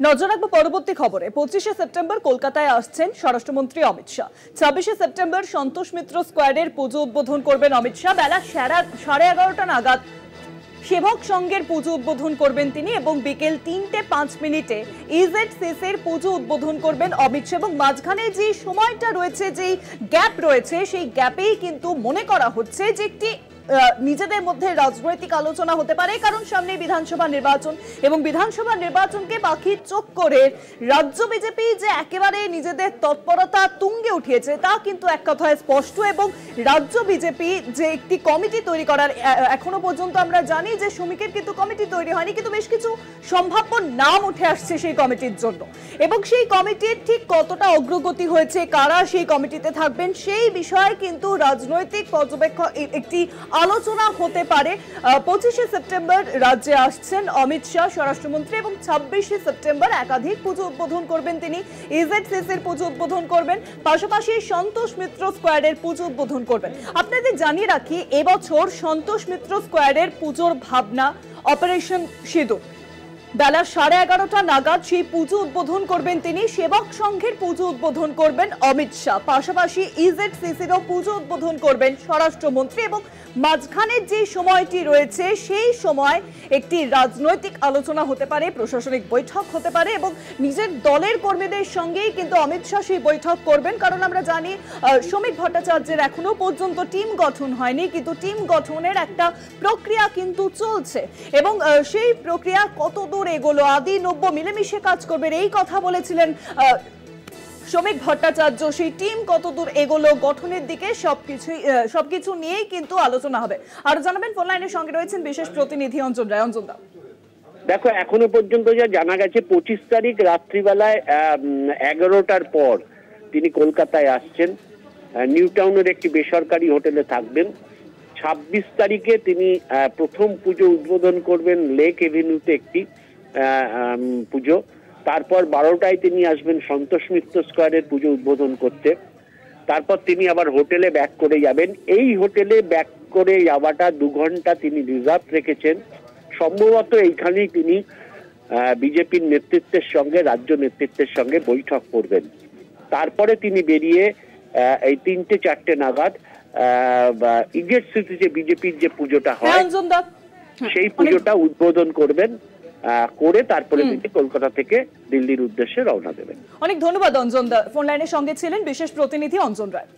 নজর রাখবো পরবর্তী খবরে। 25শে সেপ্টেম্বর কলকাতায় আসছেন স্বরাষ্ট্রমন্ত্রী অমিত শাহ। 26শে সেপ্টেম্বর সন্তোষ মিত্র স্কোয়ারের পুজো উদ্বোধন করবেন অমিত শাহ। বেলা 11:30 নাগাদ সেবক সংঘের পুজো উদ্বোধন করবেন তিনি এবং বিকেল 3:05 ইজেডসিসির পুজো উদ্বোধন করবেন অমিত শাহ। এবং মাঝখানে যে সময়টা রয়েছে, যে গ্যাপ রয়েছে, সেই গ্যাপেই কিন্তু মনে করা হচ্ছে যে একটি নিজেদের মধ্যে রাজনৈতিক আলোচনা হতে পারে, কারণ সামনে বিধানসভা নির্বাচন এবং বিধানসভা নির্বাচনকে বাকি চোখ করে রাজ্য বিজেপি যে একেবারে নিজেদের তৎপরতা তুঙ্গে উঠিয়েছে তা কিন্তু এক কথায় স্পষ্ট। এবং রাজ্য বিজেপি যে একটি কমিটি তৈরি করার, এখনো পর্যন্ত আমরা জানি যে শ্রমিকের কিন্তু কমিটি তৈরি হয়নি, কিন্তু বেশ কিছু সম্ভাব্য নাম উঠে আসছে সেই কমিটির জন্য। এবং সেই কমিটির ঠিক কতটা অগ্রগতি হয়েছে, কারা সেই কমিটিতে থাকবেন, সেই বিষয়ে কিন্তু রাজনৈতিক পর্যবেক্ষণ একটি আলোচনা হতে পারে। 25শে সেপ্টেম্বর রাজ্যে আসছেন অমিত শাহ স্বরাষ্ট্রমন্ত্রী এবং 26শে সেপ্টেম্বর একাধিক পুজো উদ্বোধন করবেন তিনি। ইজেডসিসির পুজো উদ্বোধন করবেন, পাশাপাশি সন্তোষ মিত্র স্কোয়ারের পুজো উদ্বোধন করবেন। আপনাদের জানিয়ে রাখি, এবছর সন্তোষ মিত্র স্কোয়ারের পুজোর ভাবনা অপারেশন সিঁদুর। বেলা 11:30 নাগাদ সেই পুজো উদ্বোধন করবেন তিনি। সেবক সংঘের পুজো উদ্বোধন করবেন অমিত শাহ, পাশাপাশি ইজেডসিসিরও পুজো উদ্বোধন করবেন স্বরাষ্ট্রমন্ত্রী। এবং মাঝখানের যে সময়টি রয়েছে সেই সময় একটি রাজনৈতিক আলোচনা হতে পারে, প্রশাসনিক বৈঠক হতে পারে এবং নিজের দলের কর্মীদের সঙ্গেই কিন্তু অমিত শাহ সেই বৈঠক করবেন। কারণ আমরা জানি শ্রমিক ভট্টাচার্যের এখনো পর্যন্ত টিম গঠন হয়নি, কিন্তু টিম গঠনের একটা প্রক্রিয়া কিন্তু চলছে এবং সেই প্রক্রিয়া কত দূর এগোলো, আদি নব্য মিলেমিশে কাজ করবেন এই কথা বলেছিলেন শ্রমিক ভট্টাচার্য। সেই টিম কতদূর এগোলো গঠনের দিকে সবকিছু নিয়েই কিন্তু আলোচনা হবে। আর জানাবেন, ফোন লাইনের সঙ্গে রয়েছেন বিশেষ প্রতিনিধি অঞ্জন রায়। অঞ্জন দা, দেখো, এখনো পর্যন্ত যা জানা গেছে 25 তারিখ রাত্রিবেলায় 11টার পর তিনি কলকাতায় আসছেন, নিউ টাউনের একটি বেসরকারি হোটেলে থাকবেন। 26 তারিখে তিনি প্রথম পুজো উদ্বোধন করবেন লেক এভিনিউতে একটি পুজো। তারপর 12টায় তিনি আসবেন সন্তোষ মিত্র স্কোয়ারের পুজো উদ্বোধন করতে। তারপর তিনি আবার হোটেলে ব্যাক করে যাবেন। এই হোটেলে ব্যাক করে যাওয়াটা 2 ঘন্টা তিনি রিজার্ভ রেখেছেন। সম্ভবত এইখানেই তিনি বিজেপির নেতৃত্বের সঙ্গে, রাজ্য নেতৃত্বের সঙ্গে বৈঠক করবেন। তারপরে তিনি বেরিয়ে এই 3-4 নাগাদ ইজেডসিসি যে বিজেপির যে পুজোটা হয় সেই পুজোটা উদ্বোধন করবেন, করে তারপরে তিনি কলকাতা থেকে দিল্লির উদ্দেশ্যে রওনা দেবেন। অনেক ধন্যবাদ অঞ্জন দা, ফোন লাইনের সঙ্গে ছিলেন বিশেষ প্রতিনিধি অঞ্জন রায়।